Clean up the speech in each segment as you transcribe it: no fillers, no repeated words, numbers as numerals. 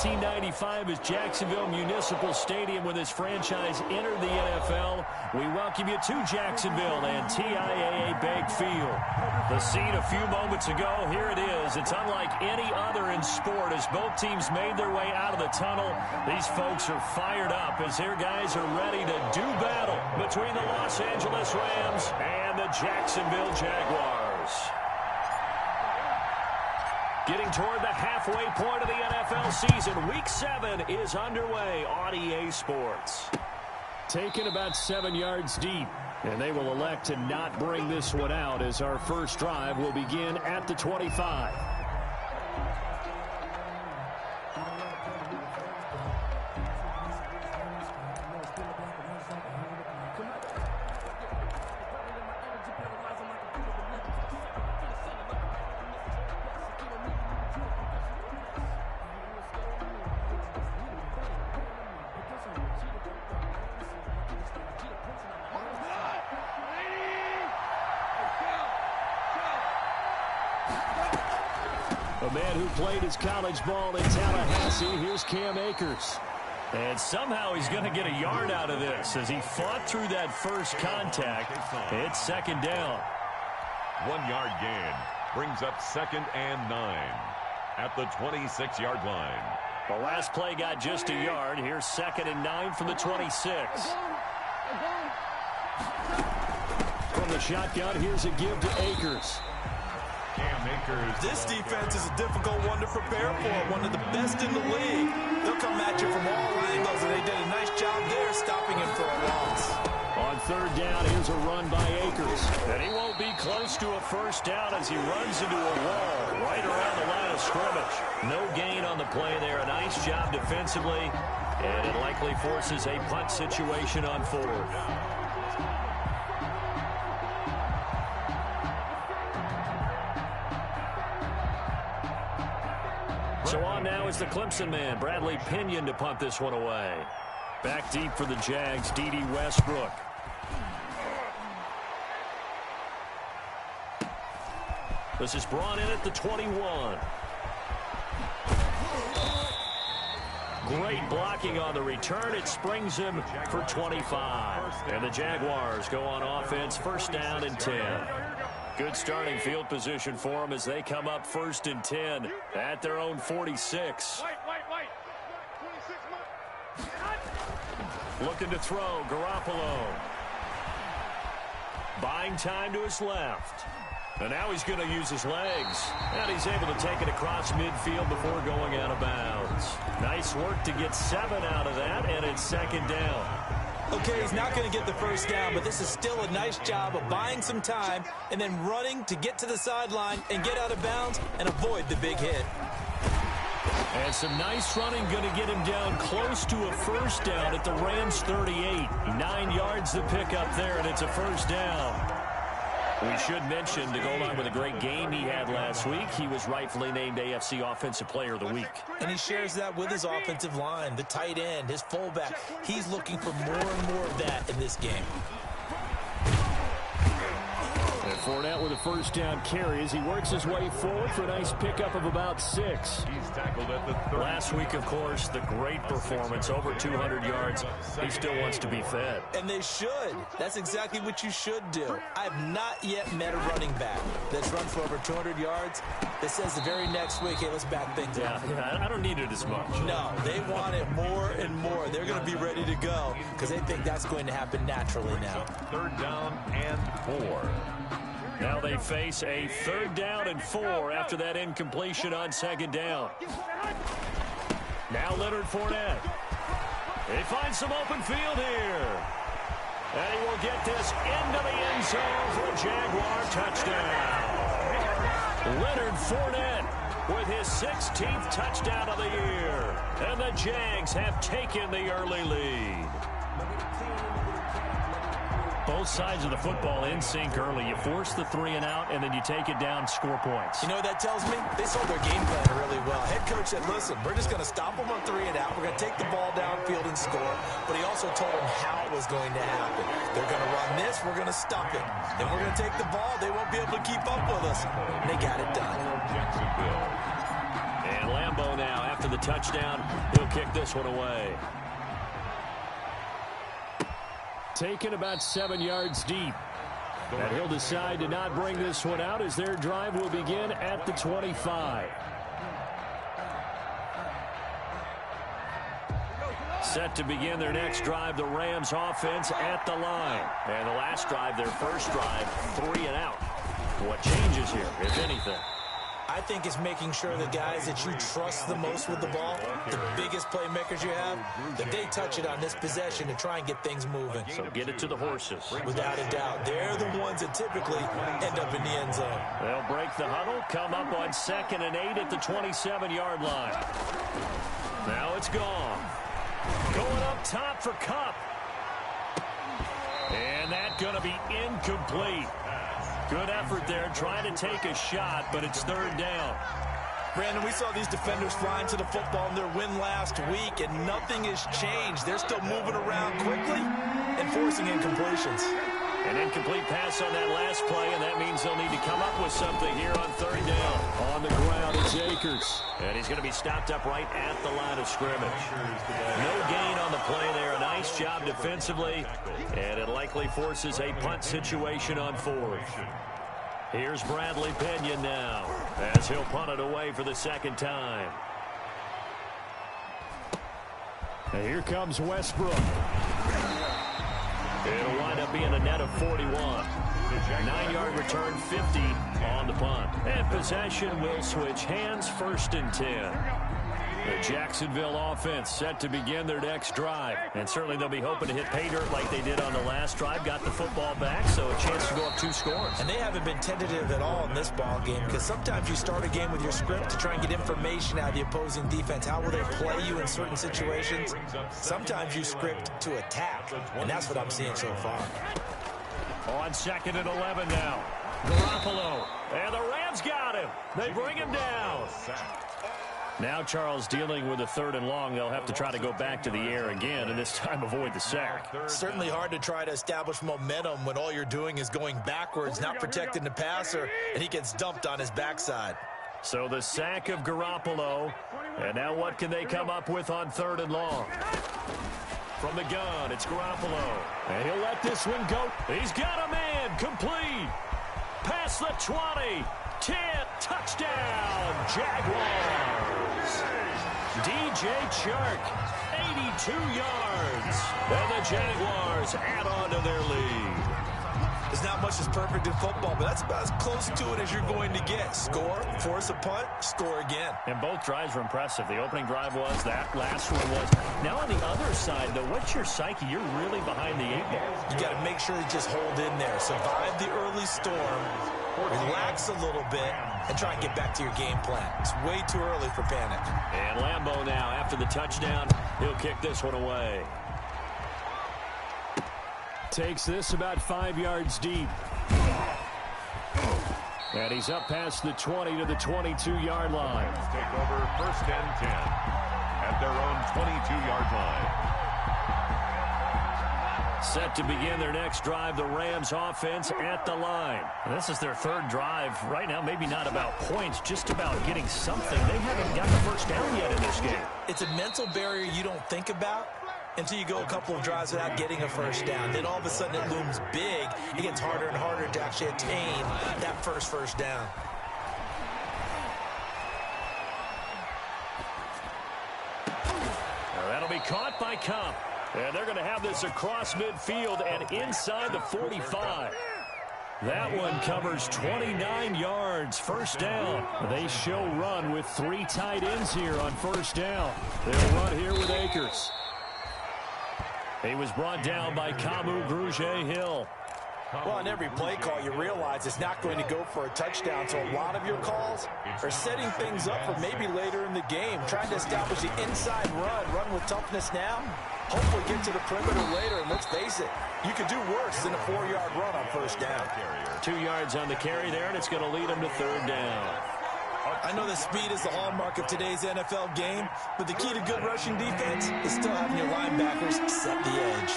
1995 as Jacksonville Municipal Stadium when this franchise entered the NFL. We welcome you to Jacksonville and TIAA Bank Field. The scene a few moments ago, here it is. It's unlike any other in sport as both teams made their way out of the tunnel. These folks are fired up as their guys are ready to do battle between the Los Angeles Rams and the Jacksonville Jaguars. Getting toward the halfway point of the NFL season, Week 7 is underway on EA Sports. Taken about 7 yards deep, and they will elect to not bring this one out as our first drive will begin at the 25. A man who played his college ball in Tallahassee, here's Cam Akers. And somehow he's going to get a yard out of this as he fought through that first contact. It's second down. 1 yard gain brings up 2nd and 9 at the 26-yard line. The last play got just a yard. Here's 2nd and 9 from the 26. From the shotgun, here's a give to Akers. This defense is a difficult one to prepare for, one of the best in the league. They'll come at you from all angles, and they did a nice job there stopping him for a loss. On third down, here's a run by Akers. And he won't be close to a first down as he runs into a wall right around the line of scrimmage. No gain on the play there. A nice job defensively, and it likely forces a punt situation on fourth. So on now is the Clemson man, Bradley Pinion, to punt this one away. Back deep for the Jags, D.D. Westbrook. This is brought in at the 21. Great blocking on the return. It springs him for 25. And the Jaguars go on offense, first down and 10. Good starting field position for them as they come up 1st and 10 at their own 46. Looking to throw, Garoppolo. Buying time to his left. And now he's going to use his legs. And he's able to take it across midfield before going out of bounds. Nice work to get 7 out of that, and it's 2nd down. Okay, he's not going to get the first down, but this is still a nice job of buying some time and then running to get to the sideline and get out of bounds and avoid the big hit. And some nice running going to get him down close to a first down at the Rams 38. 9 yards to pick up there, and it's a first down. We should mention, to go along with a great game he had last week, he was rightfully named AFC Offensive Player of the Week. And he shares that with his offensive line, the tight end, his fullback. He's looking for more and more of that in this game. And Fournette with a first down carry as he works his way forward for a nice pickup of about 6. He's tackled at the 30. Last week, of course, the great performance, over 200 yards. He still wants to be fed. And they should. That's exactly what you should do. I have not yet met a running back that's run for over 200 yards that says the very next week, hey, let's back things up. Yeah, I don't need it as much. No, they want it more and more. They're going to be ready to go because they think that's going to happen naturally now. 3rd down and 4. Now they face a 3rd down and 4 after that incompletion on 2nd down. Now Leonard Fournette. He finds some open field here. And he will get this into the end zone for a Jaguar touchdown. Leonard Fournette with his 16th touchdown of the year. And the Jags have taken the early lead. Both sides of the football in sync early. You force the 3 and out, and then you take it down, score points. You know what that tells me? They sold their game plan really well. Head coach said, listen, we're just going to stop them on 3 and out. We're going to take the ball downfield and score. But he also told them how it was going to happen. They're going to run this. We're going to stop it. Then we're going to take the ball. They won't be able to keep up with us. And they got it done. And Lambeau now, after after the touchdown. He'll kick this one away. Taken about 7 yards deep. And he'll decide to not bring this one out as their drive will begin at the 25. Set to begin their next drive, the Rams offense at the line. And the last drive, their first drive, 3 and out. What changes here, if anything? I think it's making sure the guys that you trust the most with the ball, the biggest playmakers you have, that they touch it on this possession to try and get things moving. So get it to the horses. Without a doubt. They're the ones that typically end up in the end zone. They'll break the huddle, come up on 2nd and 8 at the 27-yard line. Now it's gone. Going up top for Kupp. And that's going to be incomplete. Good effort there, trying to take a shot, but it's 3rd down. Brandon, we saw these defenders flying to the football in their win last week, and nothing has changed. They're still moving around quickly and forcing incompletions. An incomplete pass on that last play, and that means they'll need to come up with something here on 3rd down. On the ground, it's Akers. And he's going to be stopped up right at the line of scrimmage. No gain on the play there. A nice job defensively, and it likely forces a punt situation on 4th. Here's Bradley Pinion now, as he'll punt it away for the 2nd time. And here comes Westbrook. It'll wind up being a net of 41. 9-yard return, 50 on the punt. And possession will switch hands, 1st and 10. The Jacksonville offense set to begin their next drive. And certainly they'll be hoping to hit pay dirt like they did on the last drive. Got the football back, so a chance to go up 2 scores. And they haven't been tentative at all in this ball game, because sometimes you start a game with your script to try and get information out of the opposing defense. How will they play you in certain situations? Sometimes you script to attack, and that's what I'm seeing so far. On 2nd and 11 now. Garoppolo. And the Rams got him. They bring him down. Now Charles dealing with a 3rd and long. They'll have to try to go back to the air again, and this time avoid the sack. Certainly hard to try to establish momentum when all you're doing is going backwards, not protecting the passer, and he gets dumped on his backside. So the sack of Garoppolo, and now what can they come up with on 3rd and long? From the gun, it's Garoppolo, and he'll let this one go. He's got a man, complete. Past the 20, 10, touchdown, Jaguars. DJ Chark, 82 yards. And the Jaguars add on to their lead. There's not much that's perfect in football, but that's about as close to it as you're going to get. Score, force a punt, score again. And both drives were impressive. The opening drive was, that last one was. Now on the other side, though, what's your psyche? You're really behind the 8 ball. You got to make sure you just hold in there. Survive the early storm, relax a little bit, and try and get back to your game plan. It's way too early for panic. And Lambeau now, after the touchdown, he'll kick this one away. Takes this about 5 yards deep. And he's up past the 20 to the 22-yard line. Take over 1st and 10 at their own 22-yard line. Set to begin their next drive, the Rams offense at the line. This is their 3rd drive. Right now, maybe not about points, just about getting something. They haven't got the first down yet in this game. It's a mental barrier you don't think about until you go a couple of drives without getting a first down. Then all of a sudden it looms big. It gets harder and harder to actually attain that first down. Now that'll be caught by Kupp. And they're going to have this across midfield and inside the 45. That one covers 29 yards, 1st down. They show run with 3 tight ends here on 1st down. They'll run here with Akers. He was brought down by Kamu Grugier-Hill. Well, on every play call, you realize it's not going to go for a touchdown, so a lot of your calls are setting things up for maybe later in the game, trying to establish the inside run with toughness now, hopefully get to the perimeter later, and let's face it, you could do worse than a 4-yard run on 1st down. 2 yards on the carry there, and it's going to lead them to 3rd down. I know that speed is the hallmark of today's NFL game, but the key to good rushing defense is still having your linebackers set the edge.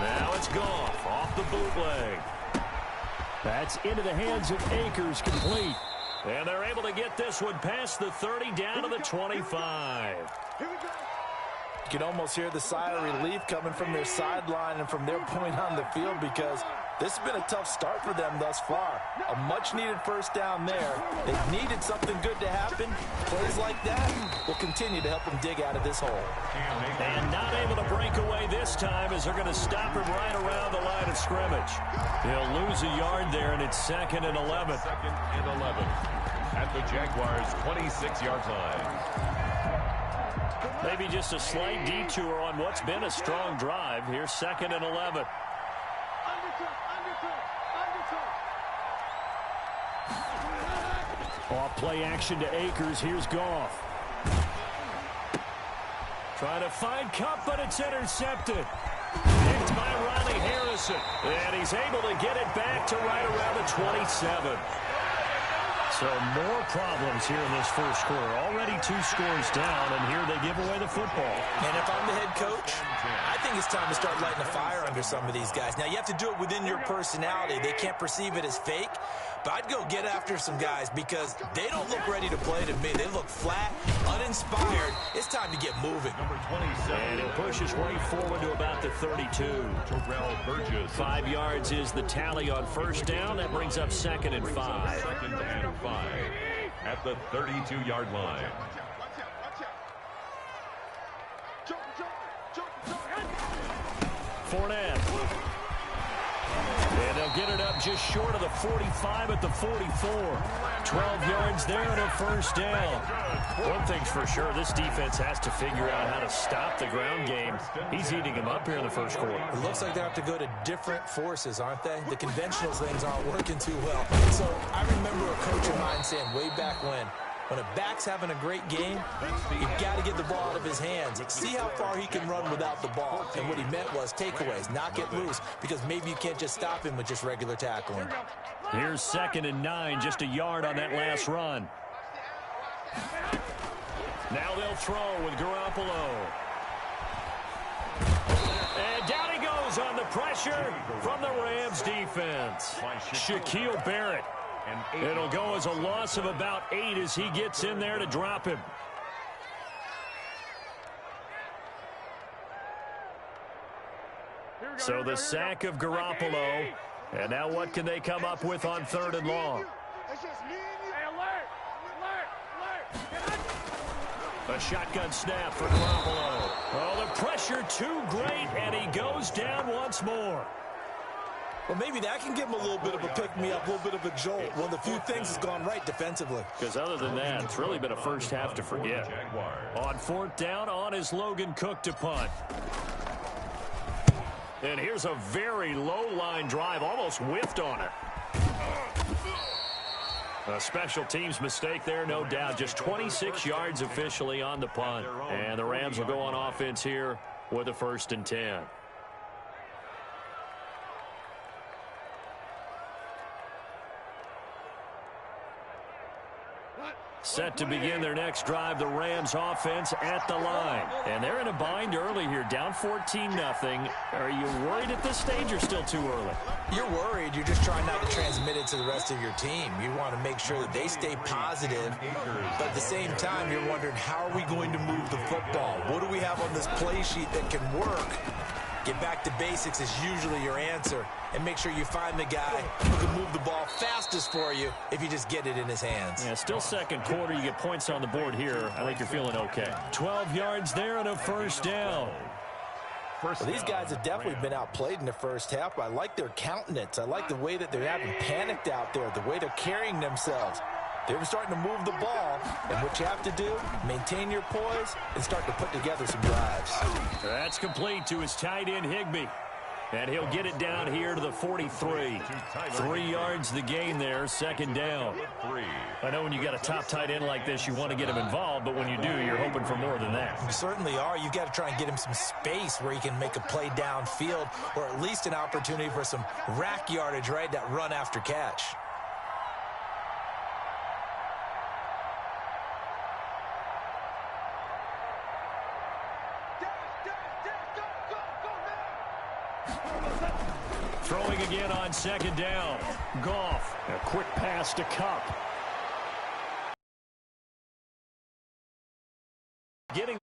Now it's Goff off the bootleg. That's into the hands of Akers, complete. And they're able to get this one past the 30 down to the 25. You can almost hear the sigh of relief coming from their sideline and from their point on the field, because this has been a tough start for them thus far. A much-needed first down there. They've needed something good to happen. Plays like that will continue to help them dig out of this hole. And not able to break away this time, as they're going to stop him right around the line of scrimmage. He'll lose a yard there, and it's 2nd and 11. 2nd and 11 at the Jaguars' 26-yard line. Maybe just a slight detour on what's been a strong drive. Here's 2nd and 11. Off play action to Akers. Here's Goff. Trying to find Cup, but it's intercepted. Picked by Ronnie Harrison. And he's able to get it back to right around the 27. So more problems here in this first quarter. Already 2 scores down, and here they give away the football. And if I'm the head coach, I think it's time to start lighting a fire under some of these guys. Now, you have to do it within your personality. They can't perceive it as fake. But I'd go get after some guys, because they don't look ready to play to me. They look flat, uninspired. It's time to get moving. Number 27. And it pushes way forward to about the 32. Terrell Burgess. 5 yards is the tally on first down. That brings up 2nd and 5. 2nd and 5 at the 32-yard line. Fournette. And they'll get it up just short of the 45 at the 44. 12 yards there and a first down. One thing's for sure, this defense has to figure out how to stop the ground game. He's eating him up here in the first quarter. It looks like they have to go to different forces, aren't they? The conventional things aren't working too well. So I remember a coach of mine saying way back when a back's having a great game, you've got to get the ball out of his hands. See how far he can run without the ball. And what he meant was takeaways, not get loose, because maybe you can't just stop him with just regular tackling. Here's 2nd and 9, just a yard on that last run. Now they'll throw with Garoppolo. And down he goes on the pressure from the Rams defense. Shaquille Barrett. It'll go as a loss of about 8 as he gets in there to drop him. So the sack of Garoppolo. And now what can they come up with on 3rd and long? A shotgun snap for Garoppolo. Oh, the pressure too great, and he goes down once more. Well, maybe that can give him a little bit of a pick-me-up, a little bit of a jolt. One of the few things has gone right defensively. Because other than that, it's really been a first half to forget. On 4th down, on is Logan Cook to punt. And here's a very low-line drive, almost whiffed on it. A special teams mistake there, no doubt. Just 26 yards officially on the punt. And the Rams will go on offense here with a 1st and 10. Set to begin their next drive, the Rams offense at the line. And they're in a bind early here, down 14-0. Are you worried at this stage or still too early? You're worried. You're just trying not to transmit it to the rest of your team. You want to make sure that they stay positive. But at the same time, you're wondering, how are we going to move the football? What do we have on this play sheet that can work? Get back to basics is usually your answer. And make sure you find the guy who can move the ball fastest for you if you just get it in his hands. Yeah, still second quarter. You get points on the board here. I think you're feeling okay. 12 yards there and a first down. Well, these guys have definitely been outplayed in the first half. I like their countenance. I like the way that they're having panicked out there, the way they're carrying themselves. They're starting to move the ball, and what you have to do, maintain your poise and start to put together some drives. That's complete to his tight end, Higbee. And he'll get it down here to the 43. 3 yards the gain there, 2nd down. I know when you got a top tight end like this, you want to get him involved, but when you do, you're hoping for more than that. You certainly are. You've got to try and get him some space where he can make a play downfield, or at least an opportunity for some rack yardage, right? That run after catch. Throwing again on 2nd down. Goff. A quick pass to Cup. getting